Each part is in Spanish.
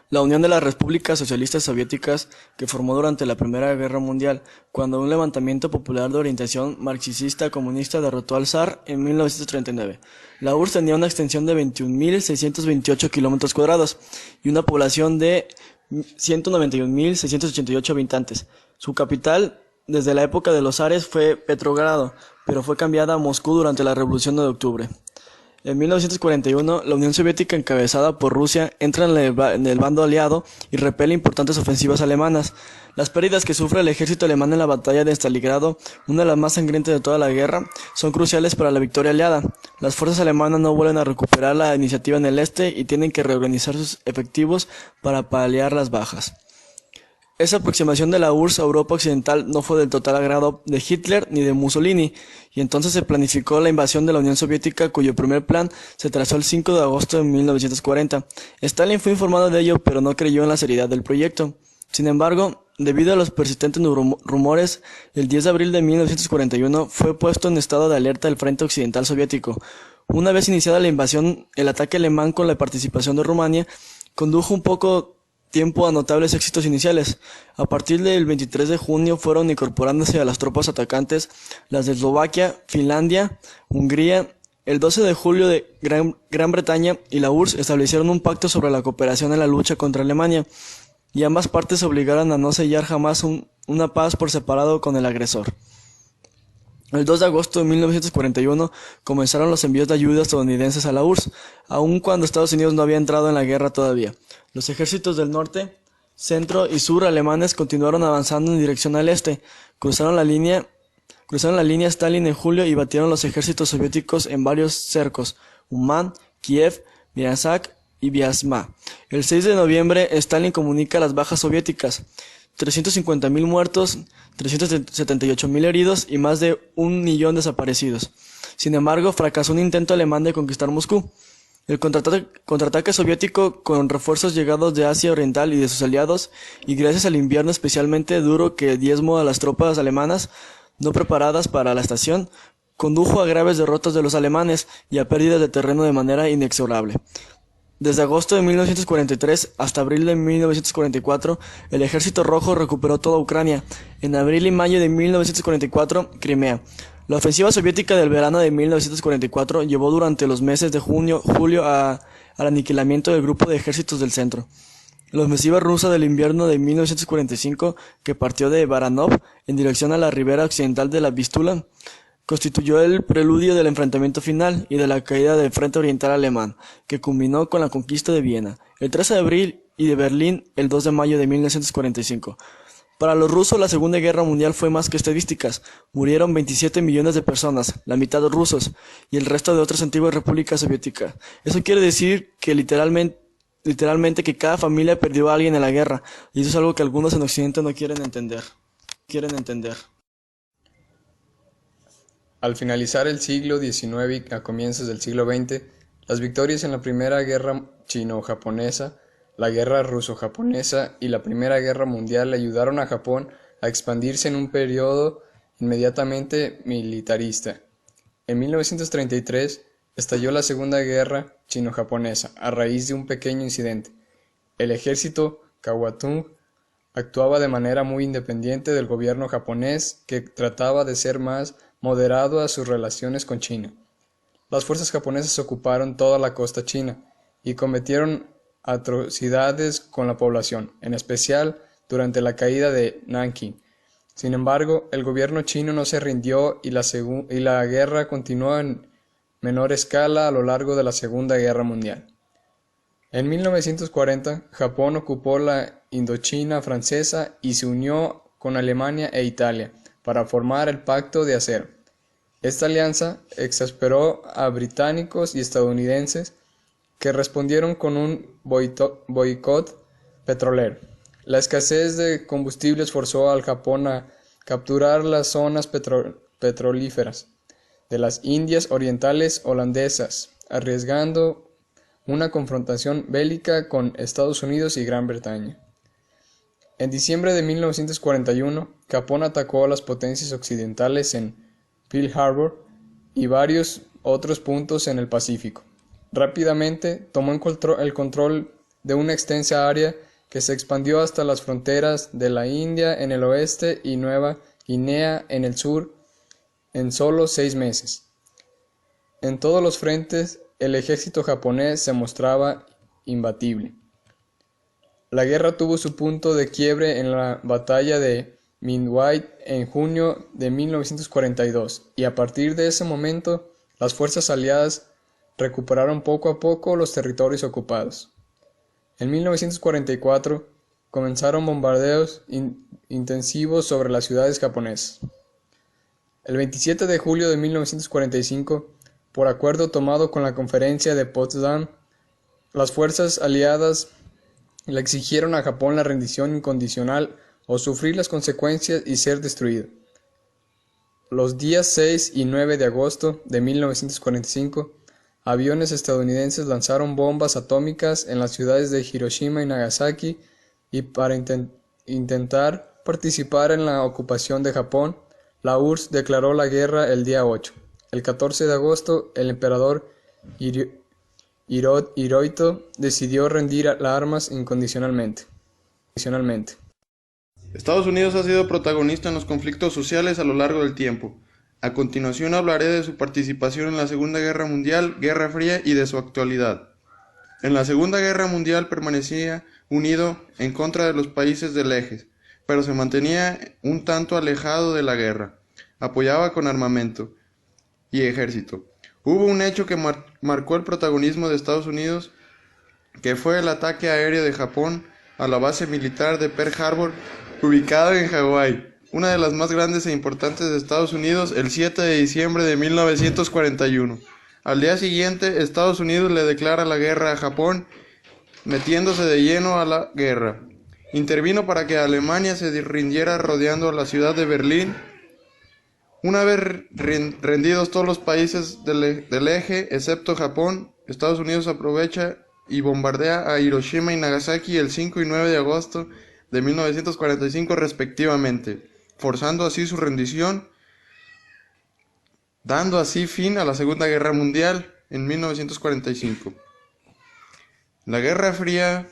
La Unión de las Repúblicas Socialistas Soviéticas, que formó durante la Primera Guerra Mundial, cuando un levantamiento popular de orientación marxista-comunista derrotó al zar en 1939. La URSS tenía una extensión de 21.628 kilómetros cuadrados y una población de 191.688 habitantes. Su capital, desde la época de los zares, fue Petrogrado, pero fue cambiada a Moscú durante la Revolución de Octubre. En 1941, la Unión Soviética, encabezada por Rusia, entra en el bando aliado y repele importantes ofensivas alemanas. Las pérdidas que sufre el ejército alemán en la batalla de Stalingrado, una de las más sangrientas de toda la guerra, son cruciales para la victoria aliada. Las fuerzas alemanas no vuelven a recuperar la iniciativa en el este y tienen que reorganizar sus efectivos para paliar las bajas. Esa aproximación de la URSS a Europa Occidental no fue del total agrado de Hitler ni de Mussolini, y entonces se planificó la invasión de la Unión Soviética, cuyo primer plan se trazó el 5 de agosto de 1940. Stalin fue informado de ello, pero no creyó en la seriedad del proyecto. Sin embargo, debido a los persistentes rumores, el 10 de abril de 1941 fue puesto en estado de alerta el Frente Occidental Soviético. Una vez iniciada la invasión, el ataque alemán, con la participación de Rumania, condujo un poco tiempo a notables éxitos iniciales. A partir del 23 de junio fueron incorporándose a las tropas atacantes las de Eslovaquia, Finlandia, Hungría. El 12 de julio de Gran Bretaña y la URSS establecieron un pacto sobre la cooperación en la lucha contra Alemania, y ambas partes se obligaron a no sellar jamás una paz por separado con el agresor. El 2 de agosto de 1941 comenzaron los envíos de ayuda estadounidenses a la URSS, aun cuando Estados Unidos no había entrado en la guerra todavía. Los ejércitos del norte, centro y sur alemanes continuaron avanzando en dirección al este, cruzaron la línea Stalin en julio y batieron los ejércitos soviéticos en varios cercos: Uman, Kiev, Bryansk y Vyazma. El 6 de noviembre, Stalin comunica las bajas soviéticas: 350.000 muertos, 378.000 heridos y más de 1 millón desaparecidos. Sin embargo, fracasó un intento alemán de conquistar Moscú. El contraataque soviético, con refuerzos llegados de Asia Oriental y de sus aliados, y gracias al invierno especialmente duro que diezmó a las tropas alemanas no preparadas para la estación, condujo a graves derrotas de los alemanes y a pérdidas de terreno de manera inexorable. Desde agosto de 1943 hasta abril de 1944, el Ejército Rojo recuperó toda Ucrania. En abril y mayo de 1944, Crimea. La ofensiva soviética del verano de 1944 llevó durante los meses de julio al aniquilamiento del grupo de ejércitos del centro. La ofensiva rusa del invierno de 1945, que partió de Baranov en dirección a la ribera occidental de la Vístula, constituyó el preludio del enfrentamiento final y de la caída del Frente Oriental Alemán, que culminó con la conquista de Viena el 13 de abril y de Berlín el 2 de mayo de 1945. Para los rusos, la Segunda Guerra Mundial fue más que estadísticas. Murieron 27 millones de personas, la mitad rusos, y el resto de otras antiguas repúblicas soviéticas. Eso quiere decir que literalmente que cada familia perdió a alguien en la guerra, y eso es algo que algunos en Occidente no quieren entender. Al finalizar el siglo XIX y a comienzos del siglo XX, las victorias en la Primera Guerra Chino-Japonesa, la Guerra Ruso-Japonesa y la Primera Guerra Mundial le ayudaron a Japón a expandirse en un periodo inmediatamente militarista. En 1933 estalló la Segunda Guerra Chino-Japonesa a raíz de un pequeño incidente. El ejército Kwantung actuaba de manera muy independiente del gobierno japonés, que trataba de ser más moderado a sus relaciones con China. Las fuerzas japonesas ocuparon toda la costa china y cometieron atrocidades con la población, en especial durante la caída de Nankín. Sin embargo, el gobierno chino no se rindió y la guerra continuó en menor escala a lo largo de la Segunda Guerra Mundial. En 1940, Japón ocupó la Indochina francesa y se unió con Alemania e Italia para formar el Pacto de Acero. Esta alianza exasperó a británicos y estadounidenses, que respondieron con un boicot petrolero. La escasez de combustibles forzó al Japón a capturar las zonas petrolíferas de las Indias Orientales holandesas, arriesgando una confrontación bélica con Estados Unidos y Gran Bretaña. En diciembre de 1941, Japón atacó a las potencias occidentales en Pearl Harbor y varios otros puntos en el Pacífico. Rápidamente tomó el control de una extensa área que se expandió hasta las fronteras de la India en el oeste y Nueva Guinea en el sur en solo 6 meses. En todos los frentes, el ejército japonés se mostraba imbatible. La guerra tuvo su punto de quiebre en la batalla de Midway en junio de 1942, y a partir de ese momento, las fuerzas aliadas recuperaron poco a poco los territorios ocupados. En 1944 comenzaron bombardeos intensivos sobre las ciudades japonesas. El 27 de julio de 1945, por acuerdo tomado con la Conferencia de Potsdam, las fuerzas aliadas le exigieron a Japón la rendición incondicional o sufrir las consecuencias y ser destruido. Los días 6 y 9 de agosto de 1945, aviones estadounidenses lanzaron bombas atómicas en las ciudades de Hiroshima y Nagasaki, y para intentar participar en la ocupación de Japón, la URSS declaró la guerra el día 8. El 14 de agosto, el emperador Hirohito decidió rendir las armas incondicionalmente. Estados Unidos ha sido protagonista en los conflictos sociales a lo largo del tiempo. A continuación hablaré de su participación en la Segunda Guerra Mundial, Guerra Fría y de su actualidad. En la Segunda Guerra Mundial permanecía unido en contra de los países del eje, pero se mantenía un tanto alejado de la guerra. Apoyaba con armamento y ejército. Hubo un hecho que marcó el protagonismo de Estados Unidos, que fue el ataque aéreo de Japón a la base militar de Pearl Harbor, ubicada en Hawái, una de las más grandes e importantes de Estados Unidos, el 7 de diciembre de 1941. Al día siguiente, Estados Unidos le declara la guerra a Japón, metiéndose de lleno a la guerra. Intervino para que Alemania se rindiera rodeando a la ciudad de Berlín. Una vez rendidos todos los países del eje, excepto Japón, Estados Unidos aprovecha y bombardea a Hiroshima y Nagasaki el 5 y 9 de agosto de 1945 respectivamente, forzando así su rendición, dando así fin a la Segunda Guerra Mundial en 1945. La Guerra Fría,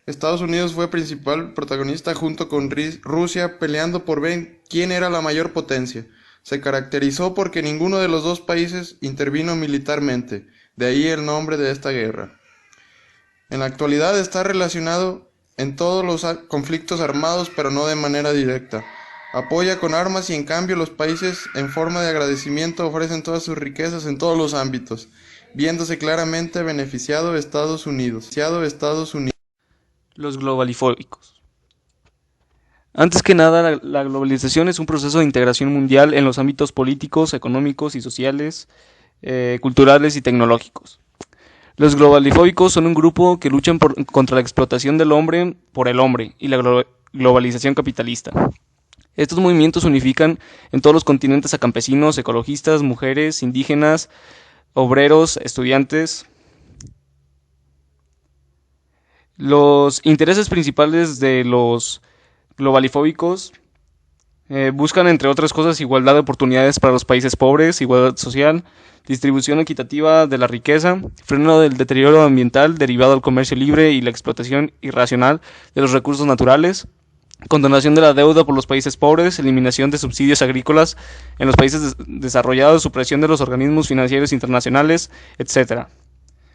Estados Unidos fue principal protagonista junto con Rusia, peleando por ver quién era la mayor potencia. Se caracterizó porque ninguno de los dos países intervino militarmente, de ahí el nombre de esta guerra. En la actualidad está relacionado en todos los conflictos armados, pero no de manera directa. Apoya con armas y en cambio los países en forma de agradecimiento ofrecen todas sus riquezas en todos los ámbitos, viéndose claramente beneficiado Estados Unidos. Los globalifóbicos. Antes que nada, la globalización es un proceso de integración mundial en los ámbitos políticos, económicos y sociales, culturales y tecnológicos. Los globalifóbicos son un grupo que luchan contra la explotación del hombre por el hombre y la globalización capitalista. Estos movimientos unifican en todos los continentes a campesinos, ecologistas, mujeres, indígenas, obreros, estudiantes. Los intereses principales de los globalifóbicos buscan, entre otras cosas, igualdad de oportunidades para los países pobres, igualdad social, distribución equitativa de la riqueza, freno del deterioro ambiental derivado del comercio libre y la explotación irracional de los recursos naturales, condonación de la deuda por los países pobres, eliminación de subsidios agrícolas en los países desarrollados, supresión de los organismos financieros internacionales, etc.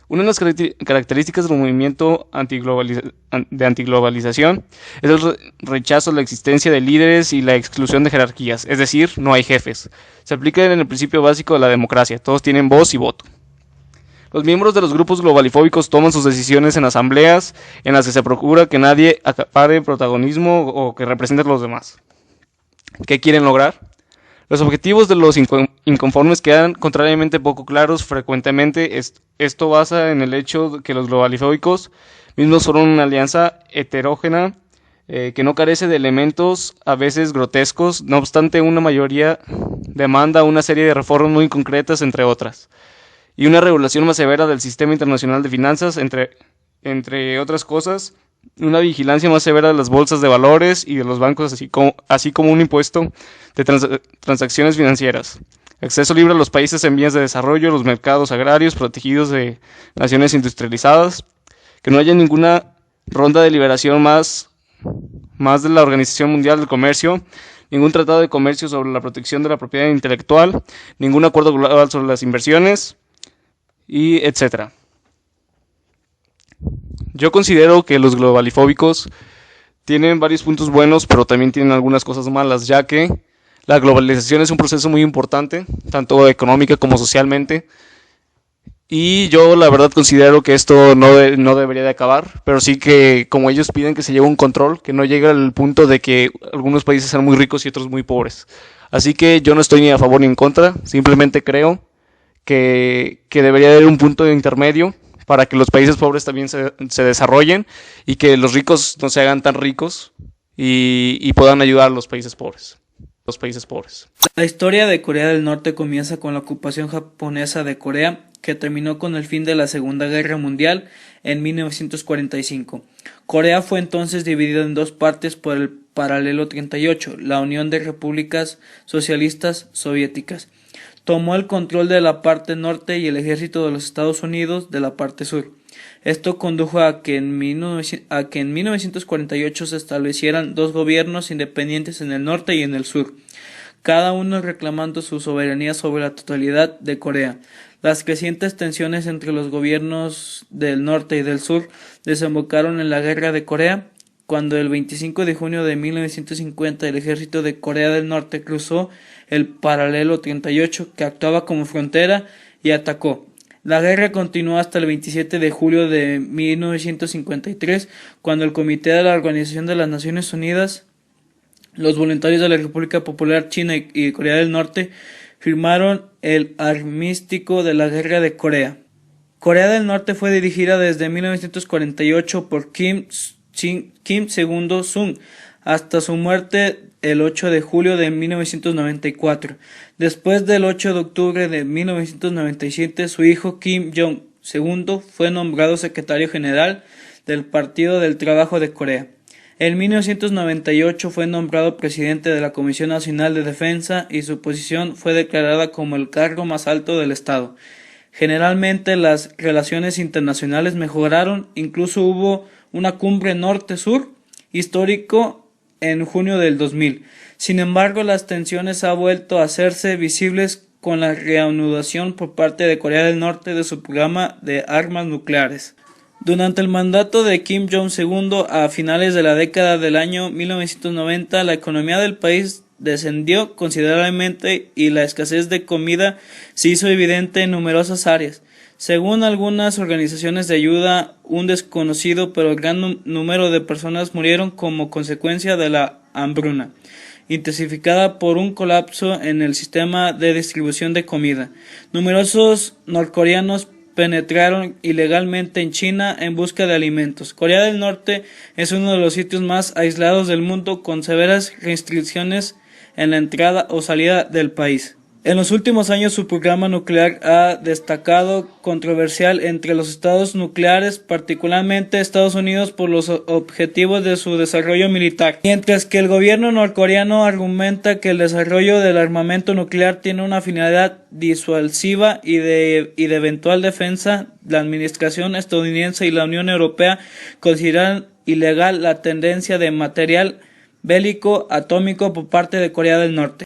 Una de las características del movimiento de antiglobalización es el rechazo a la existencia de líderes y la exclusión de jerarquías, es decir, no hay jefes. Se aplica en el principio básico de la democracia, todos tienen voz y voto. Los miembros de los grupos globalifóbicos toman sus decisiones en asambleas en las que se procura que nadie acapare protagonismo o que represente a los demás. ¿Qué quieren lograr? Los objetivos de los inconformes quedan contrariamente poco claros frecuentemente. Esto basa en el hecho de que los globalifóbicos mismos son una alianza heterógena que no carece de elementos a veces grotescos. No obstante, una mayoría demanda una serie de reformas muy concretas, entre otras, y una regulación más severa del sistema internacional de finanzas, entre otras cosas, una vigilancia más severa de las bolsas de valores y de los bancos, así como un impuesto de transacciones financieras, acceso libre a los países en vías de desarrollo, los mercados agrarios protegidos de naciones industrializadas, que no haya ninguna ronda de liberación más de la Organización Mundial del Comercio, ningún tratado de comercio sobre la protección de la propiedad intelectual, ningún acuerdo global sobre las inversiones, y etcétera. Yo considero que los globalifóbicos tienen varios puntos buenos, pero también tienen algunas cosas malas, ya que la globalización es un proceso muy importante, tanto económica como socialmente, y yo la verdad considero que esto no debería de acabar, pero sí que como ellos piden que se lleve un control, que no llegue al punto de que algunos países sean muy ricos y otros muy pobres. Así que yo no estoy ni a favor ni en contra, simplemente creo que debería haber un punto de intermedio para que los países pobres también se desarrollen y que los ricos no se hagan tan ricos y puedan ayudar a los países pobres. La historia de Corea del Norte comienza con la ocupación japonesa de Corea, que terminó con el fin de la Segunda Guerra Mundial en 1945. Corea fue entonces dividida en dos partes por el Paralelo 38, la Unión de Repúblicas Socialistas Soviéticas. Tomó el control de la parte norte y el ejército de los Estados Unidos de la parte sur. Esto condujo a que en 1948 se establecieran dos gobiernos independientes en el norte y en el sur, cada uno reclamando su soberanía sobre la totalidad de Corea. Las crecientes tensiones entre los gobiernos del norte y del sur desembocaron en la Guerra de Corea, cuando el 25 de junio de 1950 el ejército de Corea del Norte cruzó el Paralelo 38, que actuaba como frontera, y atacó. La guerra continuó hasta el 27 de julio de 1953, cuando el Comité de la Organización de las Naciones Unidas, los voluntarios de la República Popular China y Corea del Norte firmaron el armisticio de la Guerra de Corea. Corea del Norte fue dirigida desde 1948 por Kim Il-sung hasta su muerte el 8 de julio de 1994. Después del 8 de octubre de 1997, su hijo Kim Jong-il fue nombrado secretario general del Partido del Trabajo de Corea. En 1998 fue nombrado presidente de la Comisión Nacional de Defensa y su posición fue declarada como el cargo más alto del Estado. Generalmente las relaciones internacionales mejoraron, incluso hubo una cumbre norte-sur histórico en junio del 2000. Sin embargo, las tensiones han vuelto a hacerse visibles con la reanudación por parte de Corea del Norte de su programa de armas nucleares. Durante el mandato de Kim Jong-il a finales de la década del año 1990, la economía del país descendió considerablemente y la escasez de comida se hizo evidente en numerosas áreas. Según algunas organizaciones de ayuda, un desconocido pero gran número de personas murieron como consecuencia de la hambruna, intensificada por un colapso en el sistema de distribución de comida. Numerosos norcoreanos penetraron ilegalmente en China en busca de alimentos. Corea del Norte es uno de los sitios más aislados del mundo, con severas restricciones en la entrada o salida del país. En los últimos años su programa nuclear ha destacado controversial entre los estados nucleares, particularmente Estados Unidos, por los objetivos de su desarrollo militar. Mientras que el gobierno norcoreano argumenta que el desarrollo del armamento nuclear tiene una finalidad disuasiva y de eventual defensa, la administración estadounidense y la Unión Europea consideran ilegal la tendencia de material bélico atómico por parte de Corea del Norte.